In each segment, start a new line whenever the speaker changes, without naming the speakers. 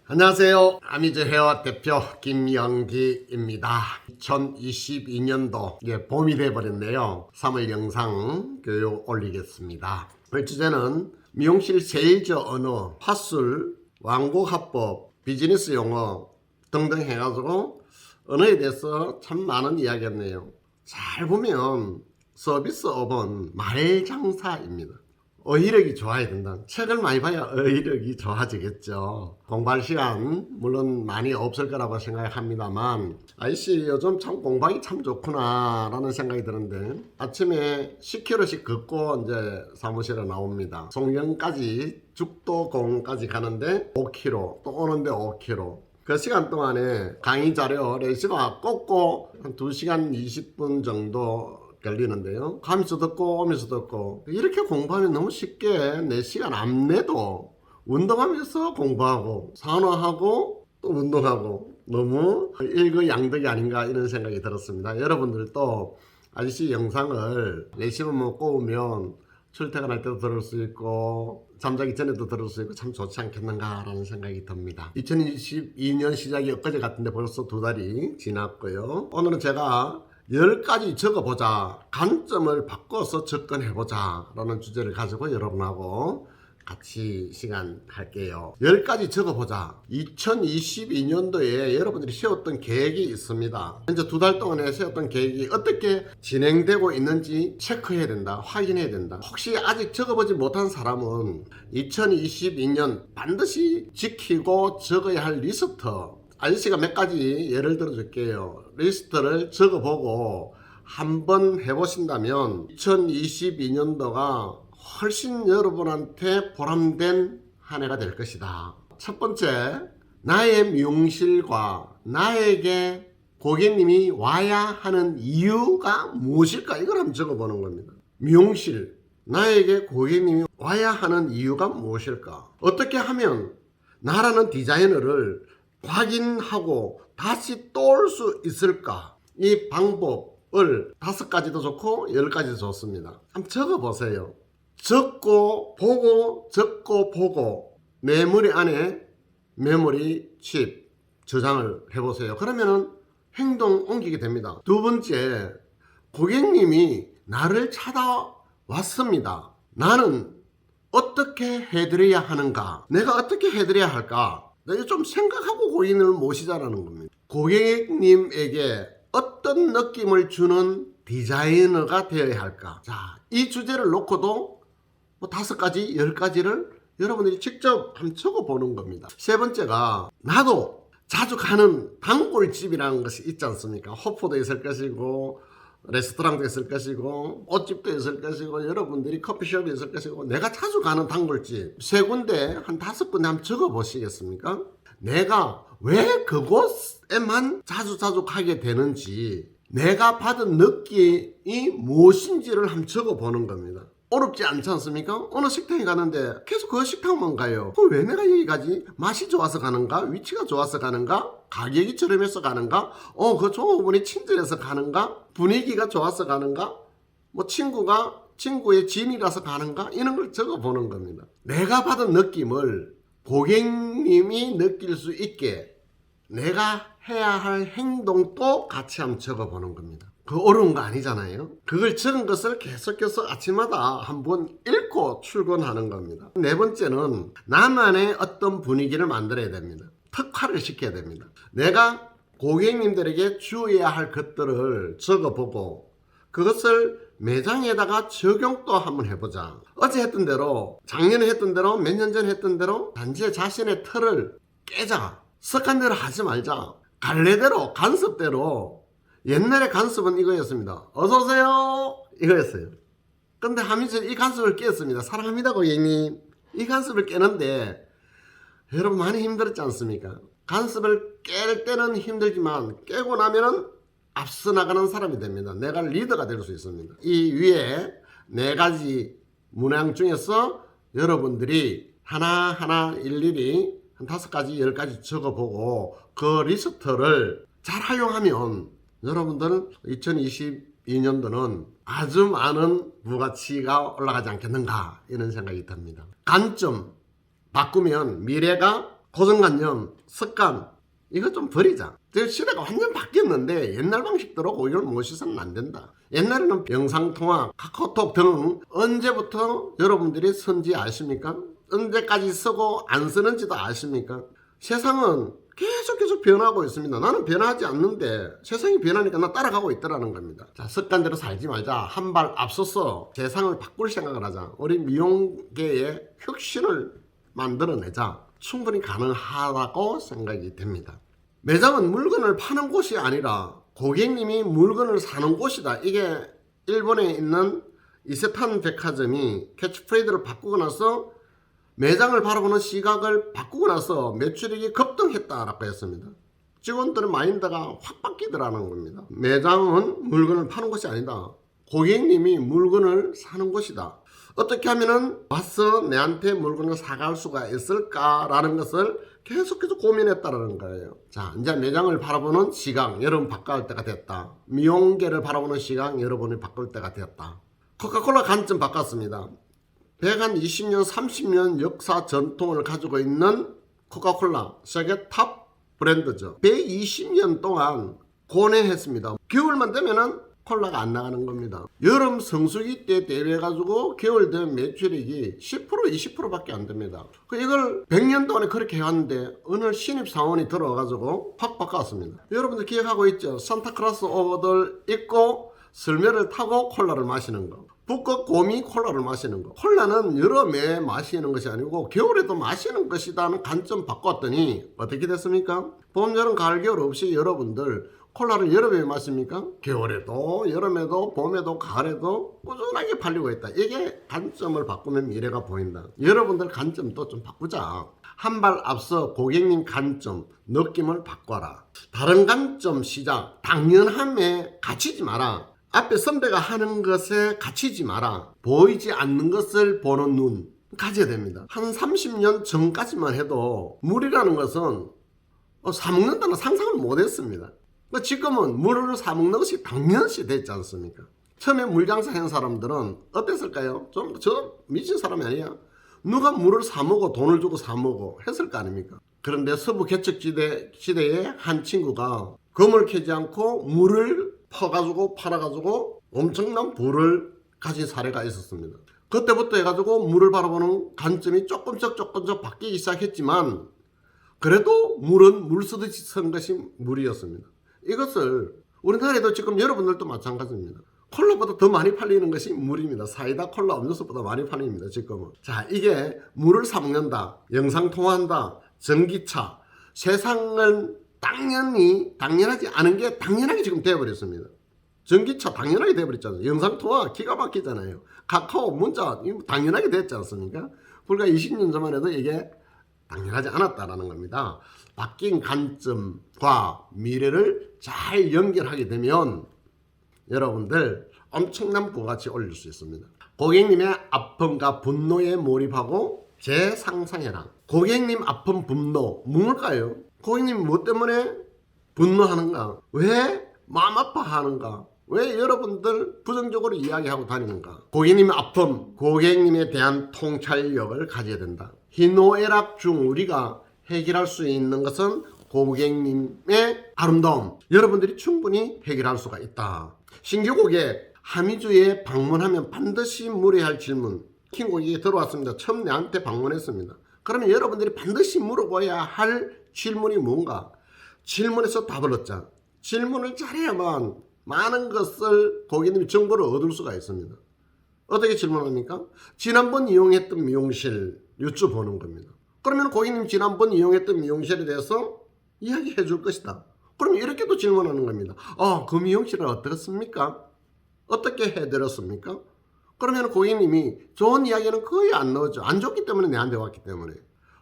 안녕하세요. 아미즈 헤어 대표 김영기입니다. 2022년도 봄이 돼버렸네요. 3월 영상 교육 올리겠습니다. 오늘 주제는 미용실 세일즈 언어, 화술, 완곡합법, 비즈니스 용어 등등 해가지고 언어에 대해서 참 많은 이야기였네요. 잘 보면 서비스업은 말장사입니다. 어휘력이 좋아야 된다. 책을 많이 봐야 어휘력이 좋아지겠죠. 공부할 시간 물론 많이 없을 거라고 생각합니다만 아이씨 요즘 참 공부하기 참 좋구나 라는 생각이 드는데 아침에 10km씩 걷고 이제 사무실에 나옵니다. 송영까지 죽도공까지 가는데 5km 또 오는데 5km 그 시간 동안에 강의 자료 레시가 꽂고 한 2시간 20분 정도 걸리는데요. 가면서 듣고 오면서 듣고 이렇게 공부하면 너무 쉽게 내 시간 안 내도 운동하면서 공부하고 산화하고 또 운동하고 너무 일거양득이 아닌가 이런 생각이 들었습니다. 여러분들도 아저씨 영상을 레시만 꼬우면 출퇴근할 때도 들을 수 있고 잠자기 전에도 들을 수 있고 참 좋지 않겠는가 라는 생각이 듭니다. 2022년 시작이 엊그제 같은데 벌써 2달이 지났고요. 오늘은 제가 10가지 적어보자, 관점을 바꿔서 접근해보자 라는 주제를 가지고 여러분하고 같이 시간 할게요. 10가지 적어보자. 2022년도에 여러분들이 세웠던 계획이 있습니다. 현재 2달 동안에 세웠던 계획이 어떻게 진행되고 있는지 체크해야 된다. 확인해야 된다. 혹시 아직 적어보지 못한 사람은 2022년 반드시 지키고 적어야 할 리스트 아저씨가 몇 가지 예를 들어 줄게요. 리스트를 적어보고 한번 해보신다면 2022년도가 훨씬 여러분한테 보람된 한 해가 될 것이다. 첫 번째, 나의 미용실과 나에게 고객님이 와야 하는 이유가 무엇일까? 이걸 한번 적어보는 겁니다. 미용실, 나에게 고객님이 와야 하는 이유가 무엇일까? 어떻게 하면 나라는 디자이너를 확인하고 다시 또 올 수 있을까? 이 방법을 5가지도 좋고 10가지도 좋습니다. 한번 적어보세요. 적고 보고 내 머리 안에 메모리 칩 저장을 해보세요. 그러면은 행동 옮기게 됩니다. 두 번째, 고객님이 나를 찾아왔습니다. 나는 어떻게 해드려야 하는가? 내가 어떻게 해드려야 할까? 내가 좀 생각하고 고객님을 모시자라는 겁니다. 고객님에게 어떤 느낌을 주는 디자이너가 되어야 할까? 자, 이 주제를 놓고도 5가지, 10가지를 여러분들이 직접 한번 적어보는 겁니다. 세 번째가 나도 자주 가는 단골집이라는 것이 있지 않습니까? 호프도 있을 것이고 레스토랑도 있을 것이고 옷집도 있을 것이고 여러분들이 커피숍이 있을 것이고 내가 자주 가는 단골집 3군데 한 5군데 한번 적어보시겠습니까? 내가 왜 그곳에만 자주 가게 되는지 내가 받은 느낌이 무엇인지를 한번 적어보는 겁니다. 어렵지 않지 않습니까? 어느 식당에 가는데 계속 그 식당만 가요. 왜 내가 여기 가지? 맛이 좋아서 가는가? 위치가 좋아서 가는가? 가격이 저렴해서 가는가? 그 종업원이 친절해서 가는가? 분위기가 좋아서 가는가? 친구의 지인이라서 가는가? 이런 걸 적어보는 겁니다. 내가 받은 느낌을 고객님이 느낄 수 있게 내가 해야 할 행동도 같이 한번 적어보는 겁니다. 그 어려운 거 아니잖아요. 그걸 적은 것을 계속해서 아침마다 한번 읽고 출근하는 겁니다. 네 번째는 나만의 어떤 분위기를 만들어야 됩니다. 특화를 시켜야 됩니다. 내가 고객님들에게 주어야 할 것들을 적어보고 그것을 매장에다가 적용도 한번 해보자. 어제 했던 대로, 작년에 했던 대로, 몇 년 전에 했던 대로 단지 자신의 틀을 깨자. 습관대로 하지 말자. 갈래대로, 간섭대로. 옛날에 간섭은 이거였습니다. 어서오세요 이거였어요. 근데 하면서 이 간섭을 깼습니다. 사랑합니다 고객님. 이 간섭을 깨는데 여러분 많이 힘들었지 않습니까? 간섭을 깰 때는 힘들지만 깨고 나면은 앞서 나가는 사람이 됩니다. 내가 리더가 될 수 있습니다. 이 위에 4가지 문항 중에서 여러분들이 하나하나 일일이 한 5가지 10가지 적어보고 그 리스트를 잘 활용하면 여러분들 2022년도는 아주 많은 부가치가 올라가지 않겠는가 이런 생각이 듭니다. 관점 바꾸면 미래가 고정관념, 습관 이거 좀 버리자. 시대가 완전 바뀌었는데 옛날 방식대로 고객을 모시서는 안 된다. 옛날에는 영상통화, 카카오톡 등 언제부터 여러분들이 쓴지 아십니까? 언제까지 쓰고 안 쓰는지도 아십니까? 세상은 계속 변하고 있습니다. 나는 변하지 않는데 세상이 변하니까 나 따라가고 있더라는 겁니다. 자, 습관대로 살지 말자. 한 발 앞서서 세상을 바꿀 생각을 하자. 우리 미용계의 혁신을 만들어내자. 충분히 가능하다고 생각이 됩니다. 매장은 물건을 파는 곳이 아니라 고객님이 물건을 사는 곳이다. 이게 일본에 있는 이세탄 백화점이 캐치프레이즈를 바꾸고 나서 매장을 바라보는 시각을 바꾸고 나서 매출액이 급등했다라고 했습니다. 직원들의 마인드가 확 바뀌더라는 겁니다. 매장은 물건을 파는 곳이 아니다. 고객님이 물건을 사는 곳이다. 어떻게 하면은 와서 내한테 물건을 사갈 수가 있을까라는 것을 계속해서 고민했다라는 거예요. 자, 이제 매장을 바라보는 시각 여러분 바꿀 때가 됐다. 미용계를 바라보는 시각 여러분이 바꿀 때가 됐다. 코카콜라 관점 바꿨습니다. 120년 30년 역사 전통을 가지고 있는 코카콜라 세계 탑 브랜드죠. 120년 동안 고뇌했습니다. 겨울만 되면은 콜라가 안 나가는 겁니다. 여름 성수기 때 대비해가지고 겨울 되면 매출액이 10% 20%밖에 안 됩니다. 이걸 100년 동안에 그렇게 해왔는데 어느 신입사원이 들어와가지고 확 바꿨습니다. 여러분들 기억하고 있죠? 산타클로스 옷을 입고 설매를 타고 콜라를 마시는 거. 북극 곰이 콜라를 마시는 거. 콜라는 여름에 마시는 것이 아니고 겨울에도 마시는 것이라는 관점 바꿨더니 어떻게 됐습니까? 봄, 여름, 가을, 겨울 없이 여러분들 콜라를 여름에 마십니까? 겨울에도 여름에도 봄에도 가을에도 꾸준하게 팔리고 있다. 이게 관점을 바꾸면 미래가 보인다. 여러분들 관점도 좀 바꾸자. 한 발 앞서 고객님 관점, 느낌을 바꿔라. 다른 관점 시작. 당연함에 갇히지 마라. 앞에 선배가 하는 것에 갇히지 마라. 보이지 않는 것을 보는 눈 가져야 됩니다. 한 30년 전까지만 해도 물이라는 것은 사먹는다는 상상을 못했습니다. 지금은 물을 사먹는 것이 당연시 됐지 않습니까? 처음에 물장사한 사람들은 어땠을까요? 좀 저 미친 사람이 아니야. 누가 물을 사먹어 돈을 주고 사먹어 했을 거 아닙니까? 그런데 서부 개척지대의 한 친구가 검을 캐지 않고 물을 퍼가지고 팔아가지고 엄청난 부를 가진 사례가 있었습니다. 그때부터 해가지고 물을 바라보는 관점이 조금씩 바뀌기 시작했지만 그래도 물은 물 쓰듯이 선 것이 물이었습니다. 이것을 우리나라에도 지금 여러분들도 마찬가지입니다. 콜라보다 더 많이 팔리는 것이 물입니다. 사이다, 콜라, 음료수보다 많이 팔립니다. 지금은. 자, 이게 물을 사먹는다, 영상통화한다, 전기차, 세상은 당연하지 않은 게 당연하게 지금 되어버렸습니다. 전기차 당연하게 되어버렸잖아요. 영상통화 기가 막히잖아요. 카카오 문자 당연하게 됐지 않습니까? 불과 20년 전만 해도 이게 당연하지 않았다라는 겁니다. 바뀐 관점과 미래를 잘 연결하게 되면 여러분들 엄청난 부가치 올릴 수 있습니다. 고객님의 아픔과 분노에 몰입하고 재상상해라. 고객님 아픔, 분노 뭘까요? 고객님 뭐 때문에 분노하는가? 왜 마음 아파하는가? 왜 여러분들 부정적으로 이야기하고 다니는가? 고객님의 아픔, 고객님에 대한 통찰력을 가져야 된다. 희노애락 중 우리가 해결할 수 있는 것은 고객님의 아름다움. 여러분들이 충분히 해결할 수가 있다. 신규 고객, 하미주에 방문하면 반드시 물어야 할 질문. 킹 고객이 들어왔습니다. 처음 내한테 방문했습니다. 그러면 여러분들이 반드시 물어봐야 할 질문이 뭔가? 질문에서 답을 얻자. 질문을 잘해야만 많은 것을 고객님이 정보를 얻을 수가 있습니다. 어떻게 질문합니까? 지난번 이용했던 미용실 여쭤보는 겁니다. 그러면 고객님 지난번 이용했던 미용실에 대해서 이야기해 줄 것이다. 그러면 이렇게도 질문하는 겁니다. 그 미용실은 어떻습니까? 어떻게 해드렸습니까? 그러면 고객님이 좋은 이야기는 거의 안 나오죠. 안 좋기 때문에 내한테 왔기 때문에.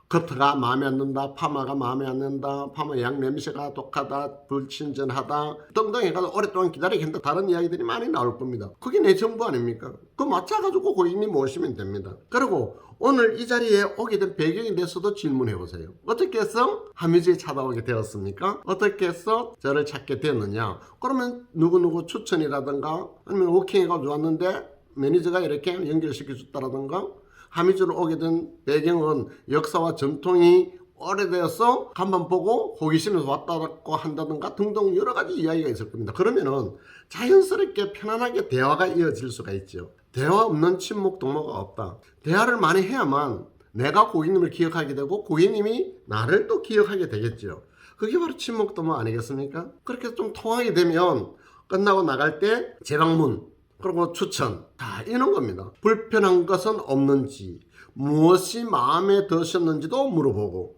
커트가 마음에 안 든다, 파마가 마음에 안 든다, 파마 양 냄새가 독하다, 불친절하다 등등 해가지고 오랫동안 기다리게 한다. 다른 이야기들이 많이 나올 겁니다. 그게 내 정보 아닙니까? 그거 맞춰가지고 고객님 모시면 됩니다. 그리고 오늘 이 자리에 오게 된 배경에 대해서도 질문해 보세요. 어떻게 해서 하미주에 찾아오게 되었습니까? 어떻게 해서 저를 찾게 되었느냐? 그러면 누구누구 추천이라든가 아니면 워킹해가지고 왔는데 매니저가 이렇게 연결시켜 줬다라든가 하미주를 오게 된 배경은 역사와 전통이 오래되어서 간만 보고 호기심에서 왔다고 한다든가 등등 여러 가지 이야기가 있을 겁니다. 그러면은 자연스럽게 편안하게 대화가 이어질 수가 있죠. 대화 없는 침묵 동무가 없다. 대화를 많이 해야만 내가 고객님을 기억하게 되고 고객님이 나를 또 기억하게 되겠죠. 그게 바로 침묵 동무 아니겠습니까? 그렇게 좀 통하게 되면 끝나고 나갈 때 재방문 그리고 추천 다 이런 겁니다. 불편한 것은 없는지 무엇이 마음에 드셨는지도 물어보고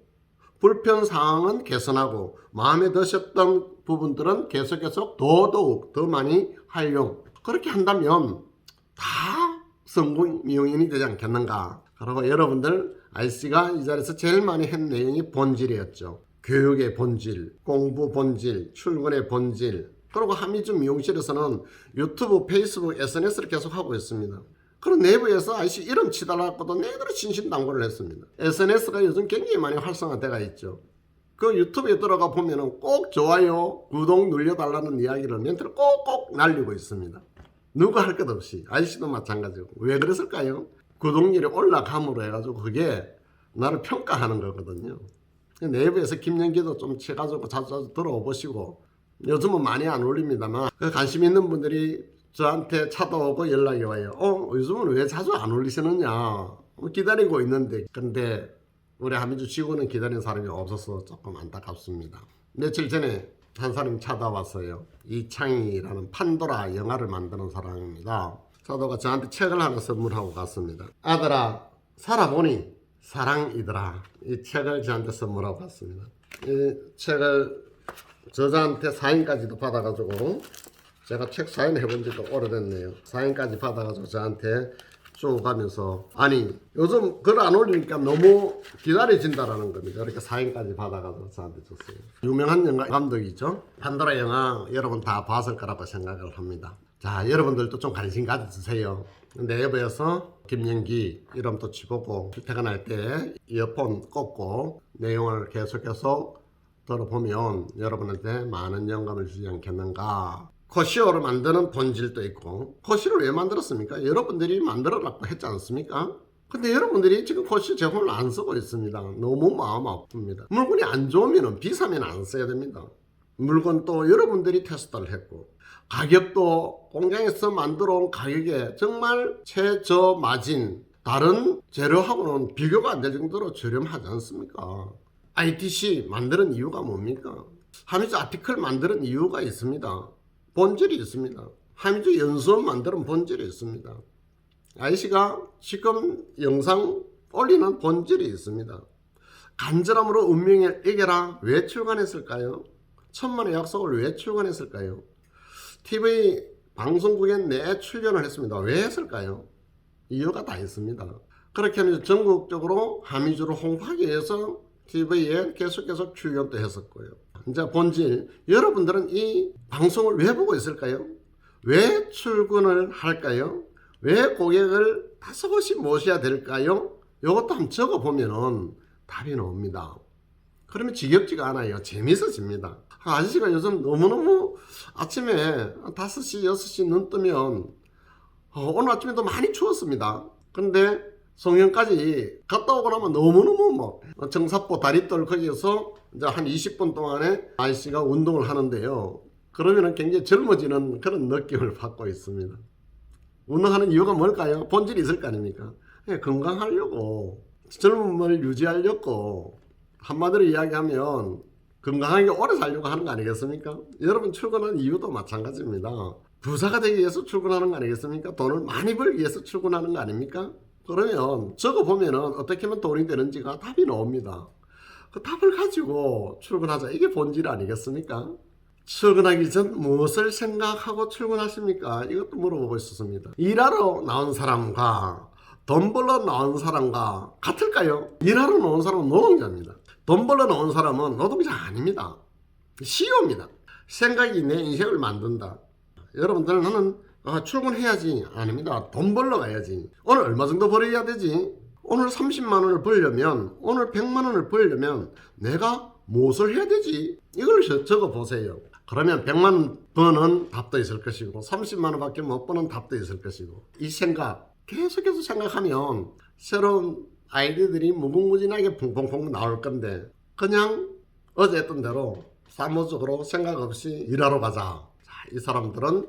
불편 사항은 개선하고 마음에 드셨던 부분들은 계속 더더욱 더 많이 활용 그렇게 한다면 다 성공 미용인이 되지 않겠는가. 그리고 여러분들 IC가 이 자리에서 제일 많이 한 내용이 본질이었죠. 교육의 본질, 공부 본질, 출근의 본질. 그리고 하미주 미용실에서는 유튜브, 페이스북, SNS를 계속 하고 있습니다. 그런 내부에서 IC 이름 치달라고도 내대로 신신당부를 했습니다. SNS가 요즘 굉장히 많이 활성화되어 있죠. 그 유튜브에 들어가 보면은 꼭 좋아요, 구독 눌려달라는 이야기를 멘트를 꼭꼭 날리고 있습니다. 누가 할 것 없이 IC도 마찬가지고. 왜 그랬을까요? 구독률이 올라감으로 해가지고 그게 나를 평가하는 거거든요. 내부에서 김연기도 좀 쳐가지고 자주 들어보시고 요즘은 많이 안 올립니다만 관심 있는 분들이 저한테 찾아오고 연락이 와요. 요즘은 왜 자주 안 올리시느냐 기다리고 있는데 근데 우리 하민주 직원은 기다리는 사람이 없어서 조금 안타깝습니다. 며칠 전에 한 사람이 찾아왔어요. 이창희라는 판도라 영화를 만드는 사람입니다. 사도가 저한테 책을 하나 선물하고 갔습니다. 아들아 살아보니 사랑이더라. 이 책을 저한테 선물하고 갔습니다. 이 책을 저자한테 사인까지도 받아가지고 제가 책 사인 해본 지도 오래됐네요. 사인까지 받아가지고 저한테 쭉 가면서 아니 요즘 글 안 올리니까 너무 기다려진다라는 겁니다. 이렇게 사인까지 받아가지고 저한테 줬어요. 유명한 영화 감독이죠. 판도라 영화 여러분 다 봤을 거라고 생각을 합니다. 자 여러분들도 좀 관심 가져주세요. 내부에서 김연기 이름도 치보고 출퇴근할 때 이어폰 꽂고 내용을 계속해서 들어보면 여러분한테 많은 영감을 주지 않겠는가. 코시오를 만드는 본질도 있고 코시를 왜 만들었습니까? 여러분들이 만들어라고 했지 않습니까? 근데 여러분들이 지금 코시 제품을 안 쓰고 있습니다. 너무 마음 아픕니다. 물건이 안 좋으면 비싸면 안 써야 됩니다. 물건도 여러분들이 테스트를 했고 가격도 공장에서 만들어 온 가격에 정말 최저마진 다른 재료하고는 비교가 안 될 정도로 저렴하지 않습니까? ITC 만드는 이유가 뭡니까? 하미주 아티클 만드는 이유가 있습니다. 본질이 있습니다. 하미주 연수원 만드는 본질이 있습니다. IC가 지금 영상 올리는 본질이 있습니다. 간절함으로 운명을 이겨라 왜 출간했을까요? 천만의 약속을 왜 출간했을까요? TV 방송국에 내 출연을 했습니다. 왜 했을까요? 이유가 다 있습니다. 그렇게 하면서 전국적으로 하미주를 홍보하기 위해서 TV에 계속 출연도 했었고요. 이제 본질, 여러분들은 이 방송을 왜 보고 있을까요? 왜 출근을 할까요? 왜 고객을 5곳씩 모셔야 될까요? 이것도 한번 적어보면은 답이 나옵니다. 그러면 지겹지가 않아요. 재밌어집니다. 아저씨가 요즘 너무너무 아침에 5시, 6시 눈 뜨면 오늘 아침에도 많이 추웠습니다. 근데 송영까지 갔다 오고 나면 너무너무 뭐 정사포 다리돌 거기에서 이제 한 20분 동안에 아저씨가 운동을 하는데요. 그러면 굉장히 젊어지는 그런 느낌을 받고 있습니다. 운동하는 이유가 뭘까요? 본질이 있을 거 아닙니까? 건강하려고, 젊음을 유지하려고, 한마디로 이야기하면 건강하게 오래 살려고 하는 거 아니겠습니까? 여러분 출근하는 이유도 마찬가지입니다. 부자가 되기 위해서 출근하는 거 아니겠습니까? 돈을 많이 벌기 위해서 출근하는 거 아닙니까? 그러면 적어보면은 어떻게 하면 돈이 되는지가 답이 나옵니다. 그 답을 가지고 출근하자. 이게 본질 아니겠습니까? 출근하기 전 무엇을 생각하고 출근하십니까? 이것도 물어보고 있었습니다. 일하러 나온 사람과 돈 벌러 나온 사람과 같을까요? 일하러 나온 사람은 노동자입니다. 돈 벌러 나온 사람은 노동자 아닙니다. CEO입니다. 생각이 내 인생을 만든다. 여러분들 나는 출근해야지. 아닙니다. 돈 벌러 가야지. 오늘 얼마 정도 벌어야 되지? 오늘 30만 원을 벌려면, 오늘 100만 원을 벌려면 내가 무엇을 해야 되지? 이걸 적어 보세요. 그러면 100만 원 버는 답도 있을 것이고 30만 원밖에 못 버는 답도 있을 것이고 이 생각 계속해서 생각하면 새로운 아이디들이 무궁무진하게 퐁퐁퐁 나올 건데 그냥 어제 했던 대로 사무적으로 생각 없이 일하러 가자. 자, 이 사람들은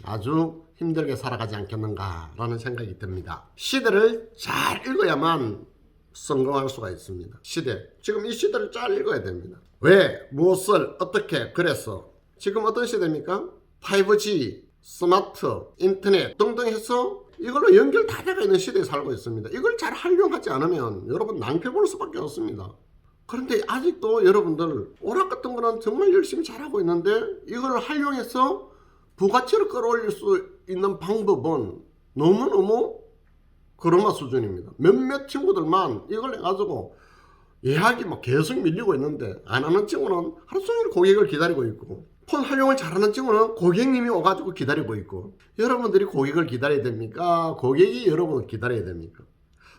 아주 힘들게 살아가지 않겠는가라는 생각이 듭니다. 시대를 잘 읽어야만 성공할 수가 있습니다. 시대. 지금 이 시대를 잘 읽어야 됩니다. 왜? 무엇을? 어떻게? 그래서. 지금 어떤 시대입니까? 5G, 스마트, 인터넷 등등 해서 이걸로 연결 다 되어 있는 시대에 살고 있습니다. 이걸 잘 활용하지 않으면 여러분 낭패볼 수밖에 없습니다. 그런데 아직도 여러분들 오락 같은 거는 정말 열심히 잘하고 있는데 이걸 활용해서 부가치를 끌어올릴 수 있는 방법은 너무너무 그로마 수준입니다. 몇몇 친구들만 이걸 해가지고 예약이 막 계속 밀리고 있는데 안 하는 친구는 하루 종일 고객을 기다리고 있고 폰 활용을 잘하는 친구는 고객님이 오가지고 기다리고 있고 여러분들이 고객을 기다려야 됩니까? 고객이 여러분을 기다려야 됩니까?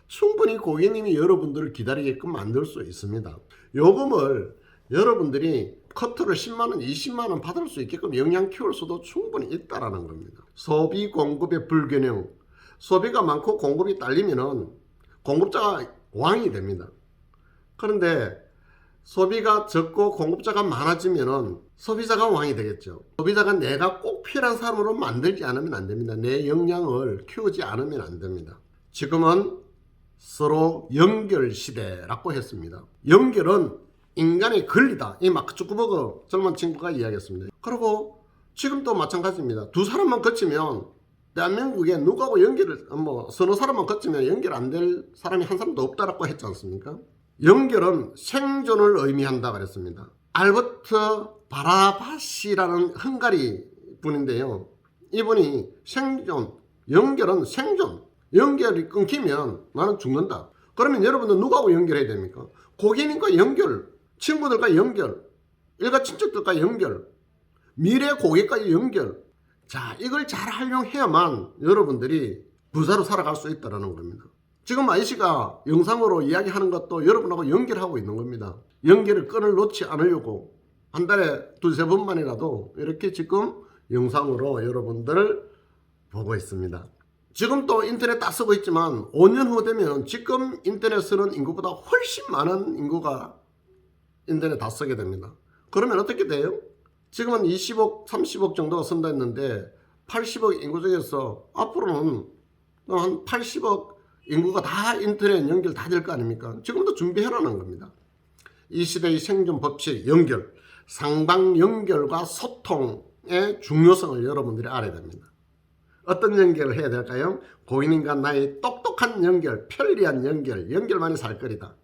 충분히 고객님이 여러분들을 기다리게끔 만들 수 있습니다. 요금을 여러분들이 커트를 10만원, 20만원 받을 수 있게끔 영향 키울 수도 충분히 있다라는 겁니다. 소비 공급의 불균형. 소비가 많고 공급이 딸리면은 공급자가 왕이 됩니다. 그런데 소비가 적고 공급자가 많아지면은 소비자가 왕이 되겠죠. 소비자가 내가 꼭 필요한 사람으로 만들지 않으면 안 됩니다. 내 역량을 키우지 않으면 안 됩니다. 지금은 서로 연결 시대라고 했습니다. 연결은 인간의 권리다. 이 마크 주커버그 젊은 친구가 이야기했습니다. 그리고 지금도 마찬가지입니다. 두 사람만 거치면 대한민국에 누구하고 연결을 서너 사람만 거치면 연결 안 될 사람이 한 사람도 없다라고 했지 않습니까? 연결은 생존을 의미한다 그랬습니다. 알버트 바라바시라는 헝가리 분인데요. 이분이 연결은 생존. 연결이 끊기면 나는 죽는다. 그러면 여러분들 누구하고 연결해야 됩니까? 고객님과 연결, 친구들과 연결, 일가 친척들과 연결, 미래 고객과의 연결. 자, 이걸 잘 활용해야만 여러분들이 부자로 살아갈 수 있다는 겁니다. 지금 아이씨가 영상으로 이야기하는 것도 여러분하고 연결하고 있는 겁니다. 연결을 끈을 놓지 않으려고 한 달에 두세 번만이라도 이렇게 지금 영상으로 여러분들을 보고 있습니다. 지금 또 인터넷 다 쓰고 있지만 5년 후 되면 지금 인터넷 쓰는 인구보다 훨씬 많은 인구가 인터넷 다 쓰게 됩니다. 그러면 어떻게 돼요? 지금은 20억, 30억 정도가 쓴다 했는데 80억 인구 중에서 앞으로는 한 80억 인구가 다 인터넷 연결 다 될 거 아닙니까? 지금도 준비해라는 겁니다. 이 시대의 생존 법칙, 연결, 상방 연결과 소통의 중요성을 여러분들이 알아야 됩니다. 어떤 연결을 해야 될까요? 고객님과 나의 똑똑한 연결, 편리한 연결, 연결만이 살거리다.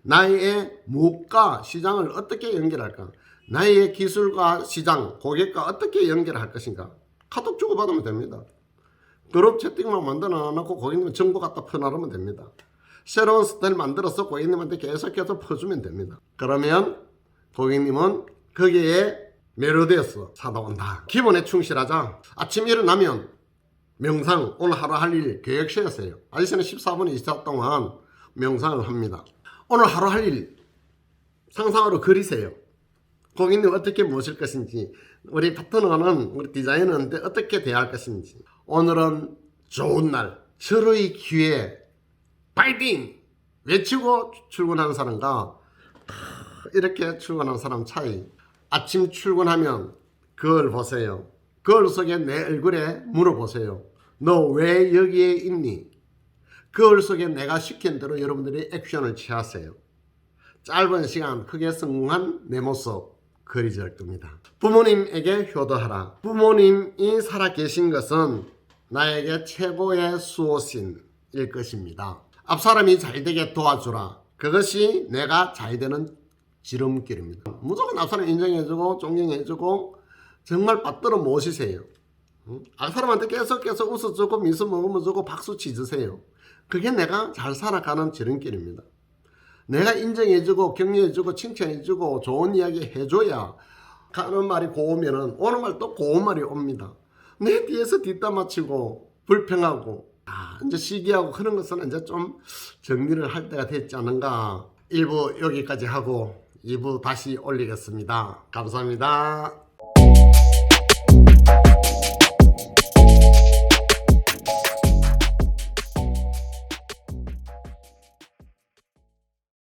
나의 무엇과 시장을 어떻게 연결할까? 나의 기술과 시장, 고객과 어떻게 연결할 것인가? 카톡 주고받으면 됩니다. 그룹 채팅만 만들어 놓고 고객님 정보 갖다 퍼나르면 됩니다. 새로운 스타일 만들어서 고객님한테 계속해서 퍼주면 됩니다. 그러면 고객님은 거기에 매료되어서 사다 온다. 기본에 충실하자. 아침 일어나면 명상, 오늘 하루 할 일 계획 세우세요. 아저씨는 14분 24분 동안 명상을 합니다. 오늘 하루 할 일 상상으로 그리세요. 고객님 어떻게 모실 것인지, 우리 파트너는, 우리 디자이너한테 어떻게 대할 것인지. 오늘은 좋은 날, 서로의 기회에 파이팅! 외치고 출근하는 사람과 이렇게 출근하는 사람 차이. 아침 출근하면 거울 보세요. 거울 속에 내 얼굴에 물어보세요. 너 왜 여기에 있니? 거울 속에 내가 시킨 대로 여러분들이 액션을 취하세요. 짧은 시간 크게 성공한 내 모습 그리질 겁니다. 부모님에게 효도하라. 부모님이 살아계신 것은 나에게 최고의 수호신일 것입니다. 앞사람이 잘되게 도와주라. 그것이 내가 잘되는 지름길입니다. 무조건 앞사람 인정해주고 존경해주고 정말 받들어 모시세요. 앞사람한테 계속 웃어주고 미소 머금어주고 박수 치주세요. 그게 내가 잘 살아가는 지름길입니다. 내가 인정해주고 격려해주고 칭찬해주고 좋은 이야기 해줘야 가는 말이 고우면은 오는 말 또 고운 말이 옵니다. 내 뒤에서 뒷담 맞히고 불평하고 이제 시기하고 그런 것은 이제 좀 정리를 할 때가 됐지 않은가. 1부 여기까지 하고 2부 다시 올리겠습니다. 감사합니다.